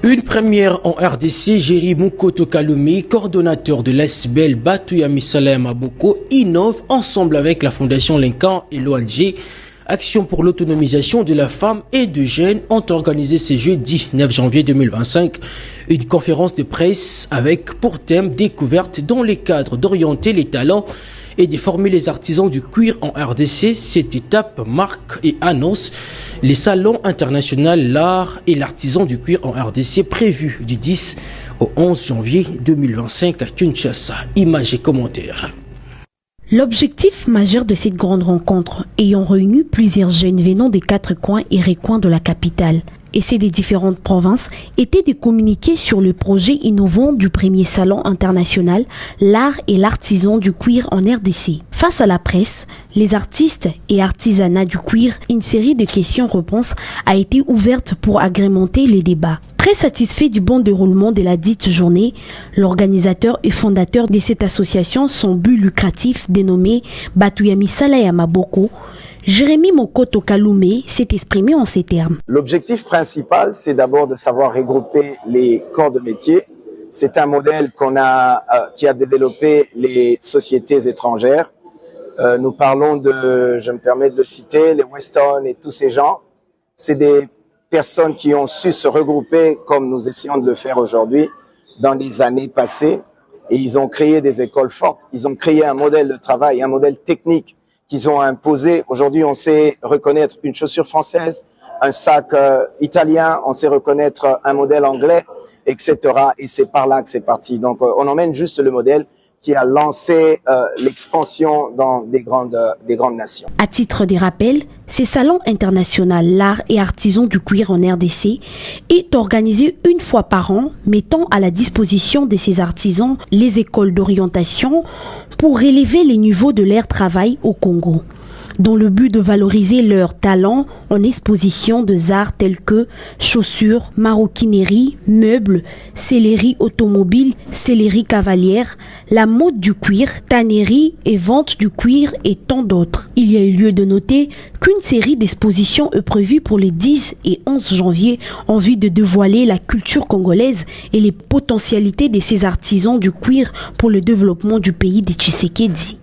Une première en RDC, Jerry Mukoto Kaloumi, coordonnateur de l'ASBEL Batouyami Saleh Maboko, innove ensemble avec la Fondation Lincoln et l'ONG Action pour l'autonomisation de la femme et de jeunes ont organisé ce jeudi 9 janvier 2025 une conférence de presse avec pour thème découverte dans les cadres d'orienter les talents et de former les artisans du cuir en RDC. Cette étape marque et annonce les salons internationaux l'art et l'artisan du cuir en RDC prévus du 10 au 11 janvier 2025 à Kinshasa. Images et commentaires. L'objectif majeur de cette grande rencontre, ayant réuni plusieurs jeunes venant des 4 coins et recoins de la capitale, et c'est des différentes provinces, était de communiquer sur le projet innovant du premier salon international, l'art et l'artisan du cuir en RDC. Face à la presse, les artistes et artisanats du cuir, une série de questions-réponses a été ouverte pour agrémenter les débats. Très satisfait du bon déroulement de la dite journée, l'organisateur et fondateur de cette association sans but lucratif dénommé Batouyami Saleh Maboko, Jérémy Mukoto Kaloumi s'est exprimé en ces termes. L'objectif principal, c'est d'abord de savoir regrouper les corps de métier. C'est un modèle qui a développé les sociétés étrangères. Nous parlons je me permets de le citer, les Weston et tous ces gens. C'est des personnes qui ont su se regrouper comme nous essayons de le faire aujourd'hui dans les années passées. Et ils ont créé des écoles fortes. Ils ont créé un modèle de travail, un modèle technique qu'ils ont imposé. Aujourd'hui, on sait reconnaître une chaussure française, un sac italien, on sait reconnaître un modèle anglais, etc. Et c'est par là que c'est parti. Donc, on emmène juste le modèle qui a lancé l'expansion dans des grandes nations. À titre de rappel, ce salon international l'art et artisan du cuir en RDC est organisé une fois par an, mettant à la disposition de ces artisans les écoles d'orientation pour relever les niveaux de leur travail au Congo, dans le but de valoriser leurs talents en exposition de arts tels que chaussures, maroquinerie, meubles, sellerie automobile, sellerie cavalière, la mode du cuir, tannerie et vente du cuir et tant d'autres. Il y a eu lieu de noter qu'une série d'expositions est prévue pour les 10 et 11 janvier en vue de dévoiler la culture congolaise et les potentialités de ces artisans du cuir pour le développement du pays de Tshisekedi.